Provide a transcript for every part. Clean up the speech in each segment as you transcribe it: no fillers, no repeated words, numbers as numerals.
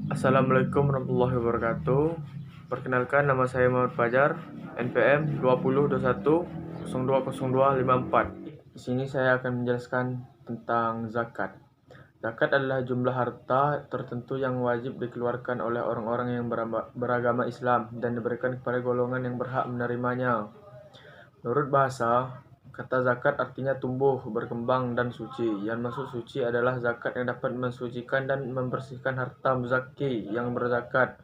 Assalamualaikum warahmatullahi wabarakatuh. Perkenalkan, nama saya Muhammad Fajar, NPM 2021020254. Di sini saya akan menjelaskan tentang zakat. Zakat adalah jumlah harta tertentu yang wajib dikeluarkan oleh orang-orang yang beragama Islam dan diberikan kepada golongan yang berhak menerimanya. Menurut bahasa, kata zakat artinya tumbuh, berkembang, dan suci. Yang maksud suci adalah zakat yang dapat mensucikan dan membersihkan harta muzaki yang berzakat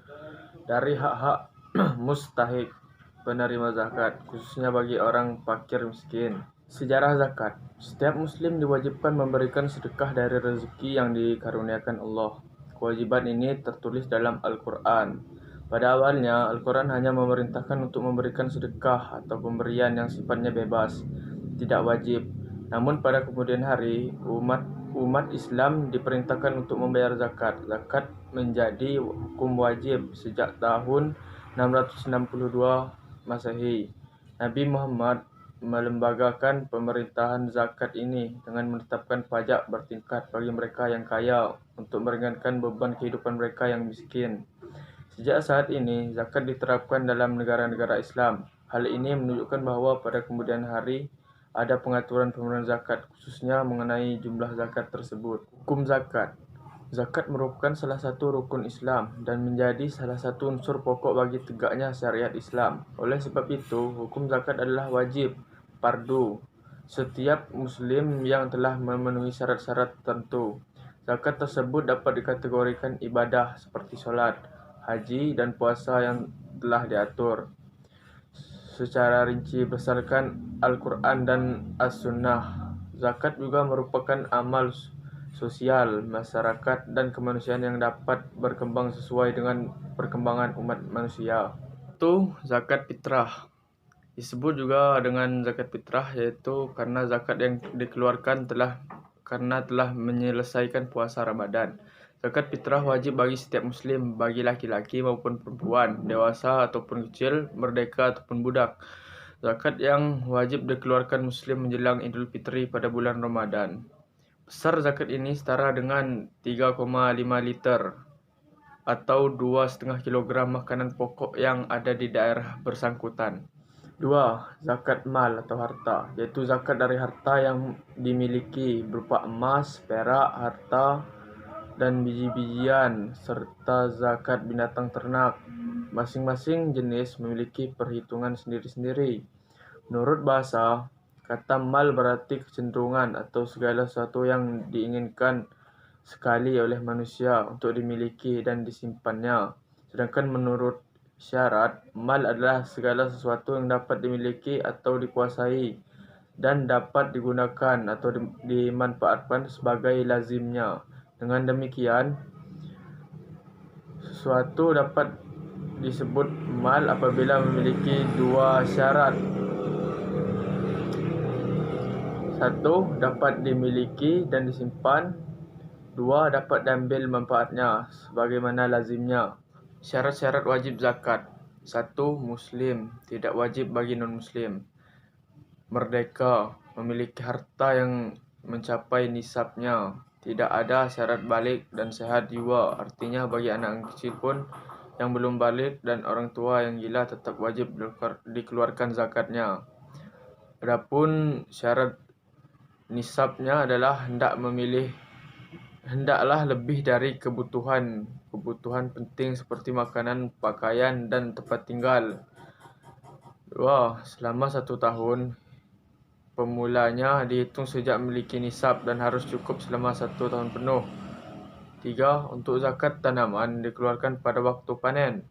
dari hak-hak mustahik penerima zakat, khususnya bagi orang fakir miskin. Sejarah zakat. Setiap muslim diwajibkan memberikan sedekah dari rezeki yang dikaruniakan Allah. Kewajiban ini tertulis dalam Al-Quran. Pada awalnya, Al-Quran hanya memerintahkan untuk memberikan sedekah atau pemberian yang sifatnya bebas, tidak wajib. Namun pada kemudian hari, umat Islam diperintahkan untuk membayar zakat. Zakat menjadi hukum wajib sejak tahun 662 Masehi. Nabi Muhammad melembagakan pemerintahan zakat ini dengan menetapkan pajak bertingkat bagi mereka yang kaya untuk meringankan beban kehidupan mereka yang miskin. Sejak saat ini, zakat diterapkan dalam negara-negara Islam. Hal ini menunjukkan bahwa pada kemudian hari ada pengaturan pemberian zakat, khususnya mengenai jumlah zakat tersebut. Hukum zakat. Zakat merupakan salah satu rukun Islam dan menjadi salah satu unsur pokok bagi tegaknya syariat Islam. Oleh sebab itu, hukum zakat adalah wajib, fardu, setiap muslim yang telah memenuhi syarat-syarat tertentu. Zakat tersebut dapat dikategorikan ibadah seperti solat, haji, dan puasa yang telah diatur secara rinci berdasarkan Al-Quran dan As-Sunnah. Zakat juga merupakan amal sosial, masyarakat, dan kemanusiaan yang dapat berkembang sesuai dengan perkembangan umat manusia. Itu zakat fitrah. Disebut juga dengan zakat fitrah yaitu karena zakat yang dikeluarkan karena telah menyelesaikan puasa Ramadan. Zakat fitrah wajib bagi setiap muslim, bagi laki-laki maupun perempuan, dewasa ataupun kecil, merdeka ataupun budak. Zakat yang wajib dikeluarkan muslim menjelang Idul Fitri pada bulan Ramadan. Besar zakat ini setara dengan 3,5 liter atau 2,5 kilogram makanan pokok yang ada di daerah bersangkutan. 2. Zakat mal atau harta, yaitu zakat dari harta yang dimiliki berupa emas, perak, harta, dan biji-bijian, serta zakat binatang ternak. Masing-masing jenis memiliki perhitungan sendiri-sendiri. Menurut bahasa, kata mal berarti kecenderungan atau segala sesuatu yang diinginkan sekali oleh manusia untuk dimiliki dan disimpannya. Sedangkan menurut syarat, mal adalah segala sesuatu yang dapat dimiliki atau dikuasai dan dapat digunakan atau dimanfaatkan sebagai lazimnya. Dengan demikian, sesuatu dapat disebut mal apabila memiliki dua syarat. 1. Dapat dimiliki dan disimpan. 2. Dapat diambil manfaatnya sebagaimana lazimnya. Syarat-syarat wajib zakat. 1. Muslim, tidak wajib bagi non-muslim. Merdeka, memiliki harta yang mencapai nisabnya. Tidak ada syarat balik dan sehat jiwa. Artinya bagi anak kecil pun yang belum balik dan orang tua yang gila tetap wajib dikeluarkan zakatnya. Adapun syarat nisabnya adalah hendaklah lebih dari kebutuhan penting seperti makanan, pakaian, dan tempat tinggal. 2. Selama 1 tahun, pemulanya dihitung sejak memiliki nisab dan harus cukup selama 1 tahun penuh. 3. Untuk zakat tanaman dikeluarkan pada waktu panen.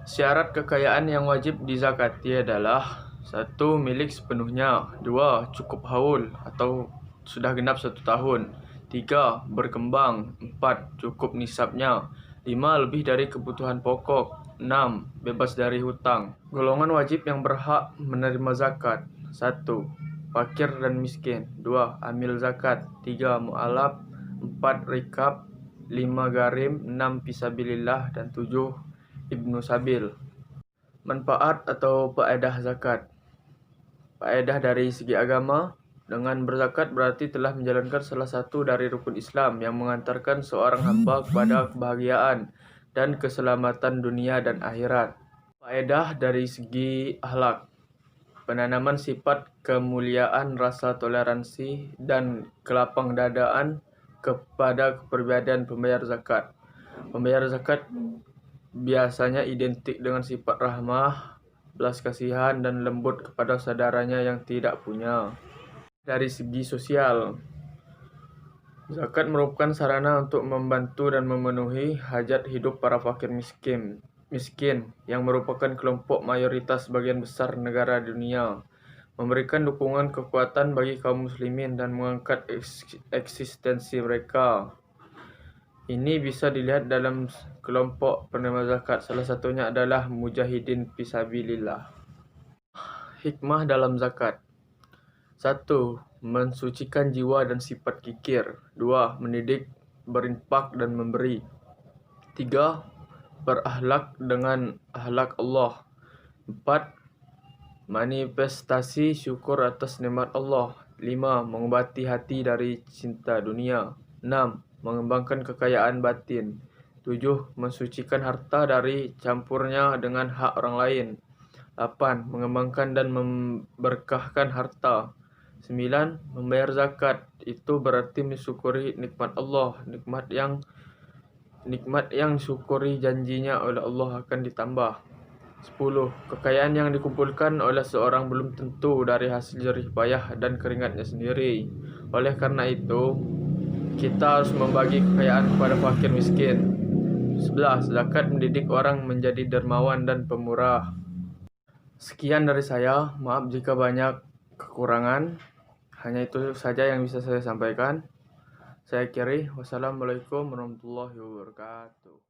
Syarat kekayaan yang wajib dizakati adalah 1. Milik sepenuhnya. 2. Cukup haul atau sudah genap 1 tahun. 3. Berkembang. 4. Cukup nisabnya. 5. Lebih dari kebutuhan pokok. 6. Bebas dari hutang. Golongan wajib yang berhak menerima zakat. 1. Fakir dan miskin. 2. Amil zakat. 3. Mu'alaf. 4. Rikab. 5. Garim. 6. Fisabilillah. Dan 7. Ibnu Sabil. Manfaat atau faedah zakat. Faedah dari segi agama. Dengan berzakat berarti telah menjalankan salah satu dari rukun Islam yang mengantarkan seorang hamba kepada kebahagiaan dan keselamatan dunia dan akhirat. Faedah dari segi akhlak. Penanaman sifat kemuliaan, rasa toleransi, dan kelapang dadaan kepada kepribadian pembayar zakat. Pembayar zakat biasanya identik dengan sifat rahmah, belas kasihan, dan lembut kepada saudaranya yang tidak punya. Dari segi sosial, zakat merupakan sarana untuk membantu dan memenuhi hajat hidup para fakir miskin yang merupakan kelompok mayoritas sebagian besar negara dunia, memberikan dukungan kekuatan bagi kaum muslimin dan mengangkat eksistensi mereka. Ini bisa dilihat dalam kelompok penerima zakat, salah satunya adalah mujahidin fisabilillah. Hikmah dalam zakat. 1. Mensucikan jiwa dan sifat kikir. 2. Mendidik, berinfak dan memberi. 3. Berakhlak dengan akhlak Allah. 4. Manifestasi syukur atas nikmat Allah. 5. Mengobati hati dari cinta dunia. 6. Mengembangkan kekayaan batin. 7. Mensucikan harta dari campurnya dengan hak orang lain. 8. Mengembangkan dan memberkahkan harta. 9. Membayar zakat. Itu berarti mensyukuri nikmat Allah. Nikmat yang syukuri janjinya oleh Allah akan ditambah. 10. Kekayaan yang dikumpulkan oleh seorang belum tentu dari hasil jerih payah dan keringatnya sendiri. Oleh karena itu, kita harus membagi kekayaan kepada fakir miskin. 11. Zakat mendidik orang menjadi dermawan dan pemurah. Sekian dari saya, maaf jika banyak kekurangan. Hanya itu saja yang bisa saya sampaikan. Saya akhiri. Wassalamualaikum warahmatullahi wabarakatuh.